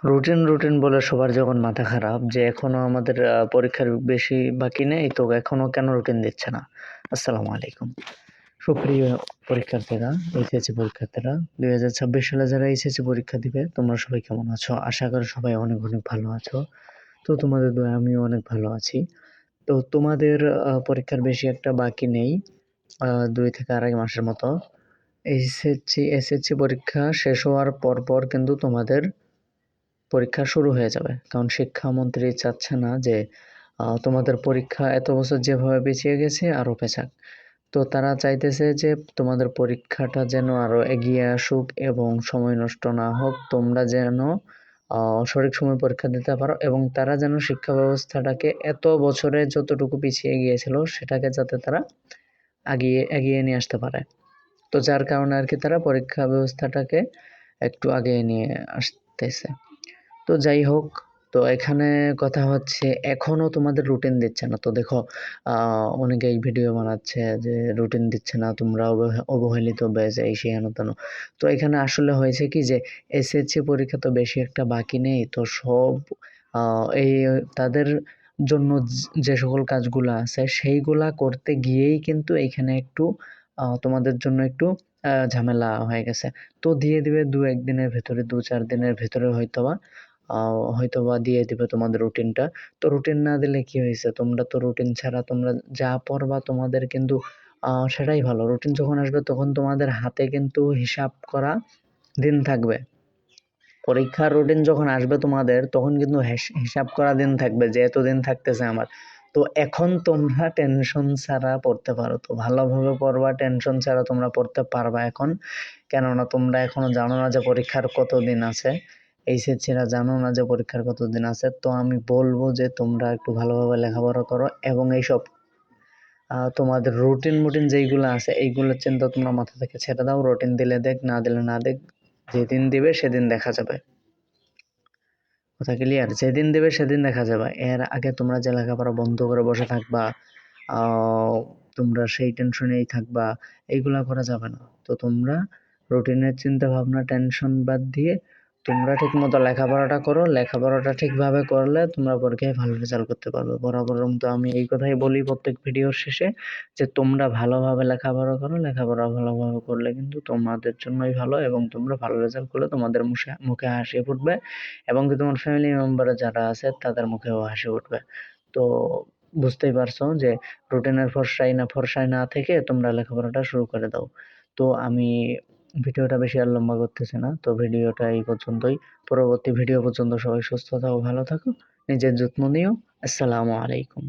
Routine বলে সবার যখন মাথা খারাপ যে এখনো আমাদের পরীক্ষার বেশি বাকি নেই, তো এখনো কেন রুটিন দিচ্ছে না? আসসালামু আলাইকুম। সুপ্রিয় পরীক্ষার্থীরা, এইচএসসি পরীক্ষার্থীরা, 2026 সালে যারা এইচএসসি পরীক্ষা দিবে, তোমরা সবাই কেমন আছো? আশা করি সবাই অনেক অনেক ভালো আছো। তো তোমাদের দোয়ায় আমিও অনেক ভালো আছি। তো তোমাদের পরীক্ষার বেশি একটা বাকি নেই, 2 থেকে আড়াই মাসের মতো। এসএসসি পরীক্ষা শেষ হওয়ার পর কিন্তু তোমাদের পরীক্ষা শুরু হয়ে যাবে, কারণ শিক্ষামন্ত্রী চাচ্ছে না যে তোমাদের পরীক্ষা এত বছর যেভাবে পিছিয়ে গেছে আরো পেছাক। তো তারা চাইতেছে যে তোমাদের পরীক্ষাটা যেন আরো এগিয়ে আসুক এবং সময় নষ্ট না হোক, তোমরা যেন সঠিক সময় পরীক্ষা দিতে পারো, এবং তারা যেন শিক্ষা ব্যবস্থাটাকে এত বছরে যতটুকু পিছিয়ে গিয়েছিল সেটাকে যাতে তারা এগিয়ে নিয়ে আসতে পারে। তো যার কারণে আর কি তারা পরীক্ষা ব্যবস্থাটাকে একটু আগিয়ে নিয়ে আসতেছে। তো যাই হোক, তো এখানে কথা হচ্ছে এখনো তোমাদের রুটিন দিচ্ছে না। তো দেখো, অনেকেই ভিডিও বানাচ্ছে যে রুটিন দিচ্ছে না, তোমরা অবহেলিত ব্যাচ, এই সেই হেন তেন। তো এখানে আসলে হয়েছে কি যে এসএসসি পরীক্ষা তো বেশি একটা বাকি নেই, তো সব এই তাদের জন্য যে সকল কাজগুলো আছে সেইগুলা করতে গিয়েই কিন্তু এইখানে একটু তোমাদের জন্য একটু ঝামেলা হয়ে গেছে। তো দিয়ে দিবে 2-1 দিনের ভেতরে, 2-4 দিনের ভেতরে হয়তোবা দিয়ে দিবে তোমাদের রুটিনটা। তো রুটিন না দিলে কি হয়েছে? তোমরা তো রুটিন ছাড়া তোমরা যা পড়বা তোমাদের কিন্তু সেটাই ভালো। রুটিন যখন আসবে তখন তোমাদের হাতে কিন্তু হিসাব করা দিন থাকবে। পরীক্ষার রুটিন যখন আসবে তোমাদের তখন কিন্তু হিসাব করা দিন থাকবে যে এতদিন থাকতেছে আমার। তো এখন তোমরা টেনশন ছাড়া পড়তে পারো, তো ভালোভাবে পড়বা, টেনশন ছাড়া তোমরা পড়তে পারবা এখন। কেননা তোমরা এখনো জানো না যে পরীক্ষার কতদিন আছে, এইচএসসিরা জানো না যে পরীক্ষার কতদিন আছে। তো আমি বলবো যে তোমরা একটু ভালোভাবে লেখাপড়া করো, এবং এইসব তোমাদের রুটিন যেইগুলো আছে এইগুলোর চিন্তা তোমরা মাথা থেকে ছেড়ে দাও। রুটিন দিলে দেখ, না দিলে না দেখ, যেদিন দিবে সেদিন দেখা যাবে। কথা ক্লিয়ার? যেদিন দেবে সেদিন দেখা যাবে। এর আগে তোমরা যে লেখাপড়া বন্ধ করে বসে থাকবা, তোমরা সেই টেনশনেই থাকবা, এইগুলা করা যাবে না। তো তোমরা রুটিনের চিন্তা ভাবনা টেনশন বাদ দিয়ে তোমরা ঠিক মতো লেখাপড়াটা করো। লেখাপড়াটা ঠিকভাবে করলে তোমরা পরীক্ষায় ভালো রেজাল্ট করতে পারবে। বরাবরের মতো আমি এই কথাই বলি প্রত্যেক ভিডিওর শেষে, যে তোমরা ভালোভাবে লেখাপড়া করো। লেখাপড়া ভালোভাবে করলে কিন্তু তোমাদের জন্যই ভালো, এবং তোমরা ভালো রেজাল্ট করলে তোমাদের মুখে হাসি ফুটবে, এবং কি তোমার ফ্যামিলি মেম্বার যারা আছে তাদের মুখেও হাসি উঠবে। তো বুঝতেই পারছো যে রুটিনের ফরসায় না থেকে তোমরা লেখাপড়াটা শুরু করে দাও। তো আমি ভিডিওটা বেশি আর লম্বা করতেছি না, তো ভিডিওটা এই পর্যন্তই। পরবর্তী ভিডিও পর্যন্ত সবাই সুস্থ থাকো, ভালো থাকো, নিজের যত্ন নিও। আসসালামু আলাইকুম।